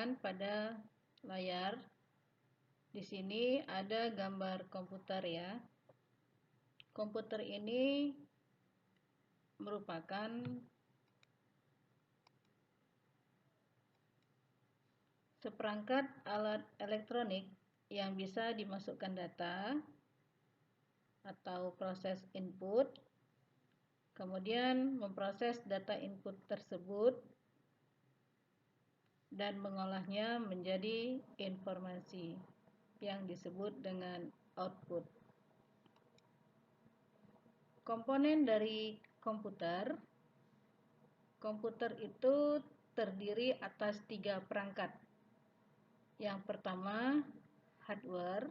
perhatikan pada layar. Di sini ada gambar komputer ya. Komputer ini merupakan seperangkat alat elektronik yang bisa dimasukkan data atau proses input, kemudian memproses data input tersebut dan mengolahnya menjadi informasi yang disebut dengan output. Komponen dari komputer itu terdiri atas 3 perangkat. Yang pertama hardware,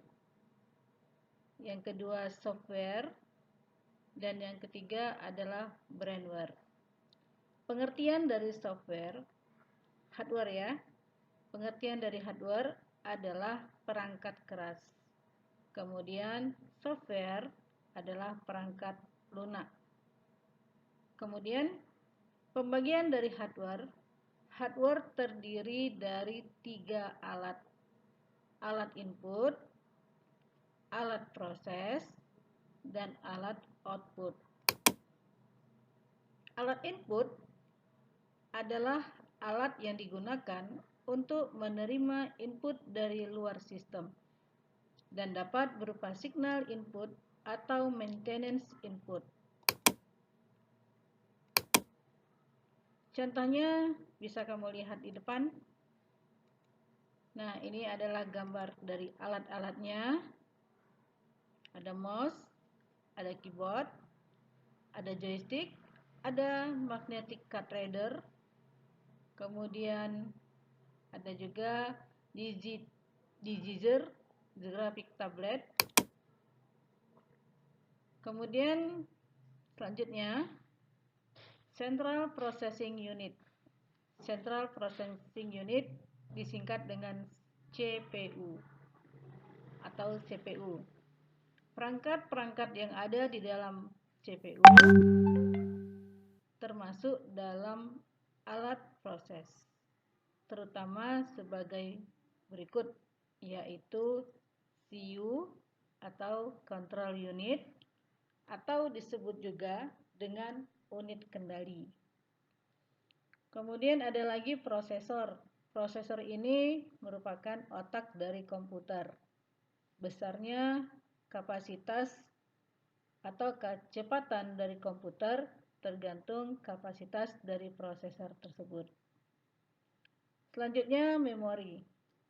yang kedua software, dan yang ketiga adalah brainware. Pengertian dari hardware ya. Pengertian dari hardware adalah perangkat keras. Kemudian software adalah perangkat lunak. Kemudian pembagian dari hardware terdiri dari 3 alat. Alat input, alat proses, dan alat output. Alat input adalah alat yang digunakan untuk menerima input dari luar sistem dan dapat berupa signal input atau maintenance input. Contohnya bisa kamu lihat di depan. Nah, ini adalah gambar dari alat-alatnya. Ada mouse, ada keyboard, ada joystick, ada magnetic card reader, kemudian ada juga digizer, graphic tablet. Kemudian selanjutnya Central Processing Unit. Central Processing Unit disingkat dengan CPU atau CPU. Perangkat-perangkat yang ada di dalam CPU termasuk dalam alat proses, terutama sebagai berikut, yaitu CU atau Control Unit, atau disebut juga dengan unit kendali. Kemudian ada lagi prosesor. Prosesor ini merupakan otak dari komputer. Besarnya kapasitas atau kecepatan dari komputer tergantung kapasitas dari prosesor tersebut. Selanjutnya memori.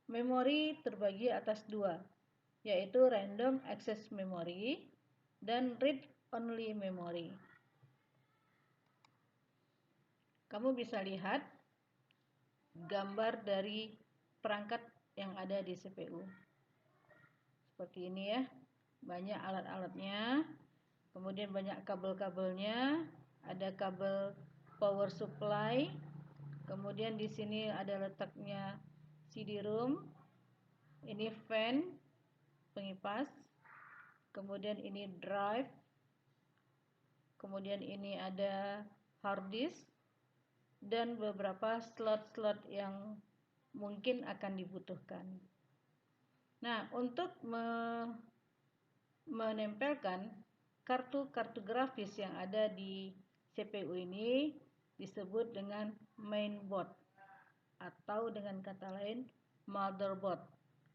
Memori terbagi atas 2, yaitu random access memory dan read-only memory. Kamu bisa lihat gambar dari perangkat yang ada di CPU. Seperti ini ya, banyak alat-alatnya, kemudian banyak kabel-kabelnya, ada kabel power supply, kemudian di sini ada letaknya CD-ROM, ini fan, pengipas, kemudian ini drive, kemudian ini ada hard disk, dan beberapa slot-slot yang mungkin akan dibutuhkan. Nah, untuk menempelkan kartu-kartu grafis yang ada di CPU ini disebut dengan mainboard, atau dengan kata lain motherboard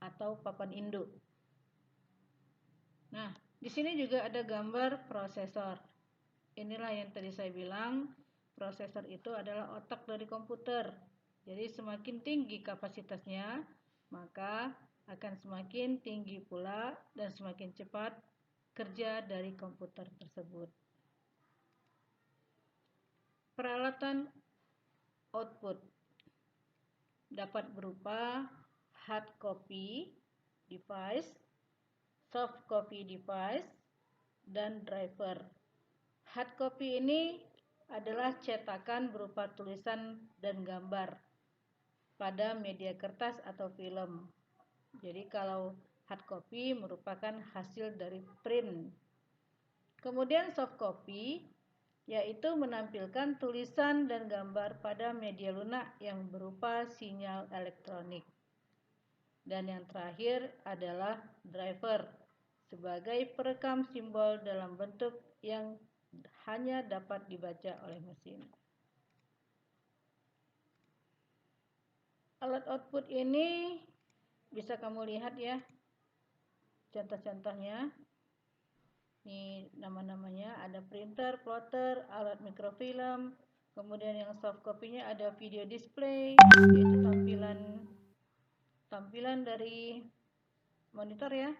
atau papan induk. Nah, di sini juga ada gambar prosesor. Inilah yang tadi saya bilang, prosesor itu adalah otak dari komputer. Jadi semakin tinggi kapasitasnya, maka akan semakin tinggi pula dan semakin cepat kerja dari komputer tersebut. Peralatan output dapat berupa hard copy device, soft copy device, dan driver. Hard copy ini adalah cetakan berupa tulisan dan gambar pada media kertas atau film. Jadi kalau hard copy merupakan hasil dari print. Kemudian soft copy yaitu menampilkan tulisan dan gambar pada media lunak yang berupa sinyal elektronik. Dan yang terakhir adalah driver, sebagai perekam simbol dalam bentuk yang hanya dapat dibaca oleh mesin. Alat output ini bisa kamu lihat ya, contoh-contohnya. Ini nama-namanya, ada printer, plotter, alat mikrofilm, kemudian yang soft copy-nya ada video display, yaitu tampilan dari monitor ya.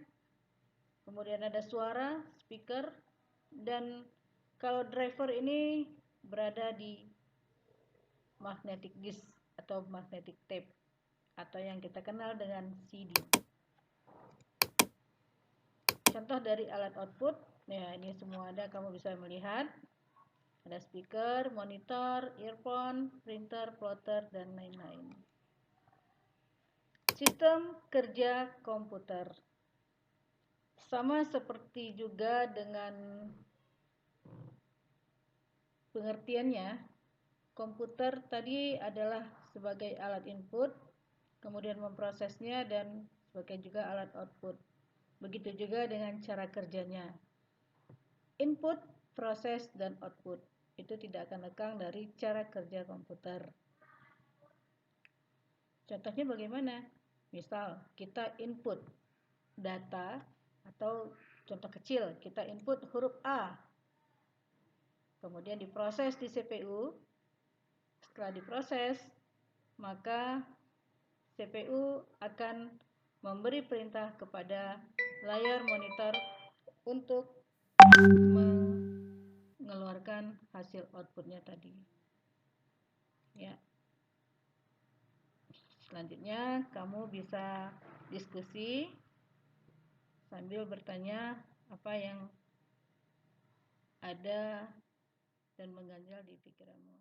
Kemudian ada suara, speaker, dan kalau driver ini berada di magnetic disk atau magnetic tape, atau yang kita kenal dengan CD. Contoh dari alat output, ya ini semua ada, kamu bisa melihat. Ada speaker, monitor, earphone, printer, plotter, dan lain-lain. Sistem kerja komputer. Sama seperti juga dengan pengertiannya, komputer tadi adalah sebagai alat input, kemudian memprosesnya, dan sebagai juga alat output. Begitu juga dengan cara kerjanya. Input, proses, dan output itu tidak akan lekang dari cara kerja komputer. Contohnya bagaimana? Misal kita input data, atau contoh kecil, kita input huruf A, kemudian diproses di CPU. Setelah diproses, maka CPU akan memberi perintah kepada layar monitor untuk mengeluarkan hasil outputnya tadi. Ya. Selanjutnya kamu bisa diskusi sambil bertanya apa yang ada dan mengganjal di pikiranmu.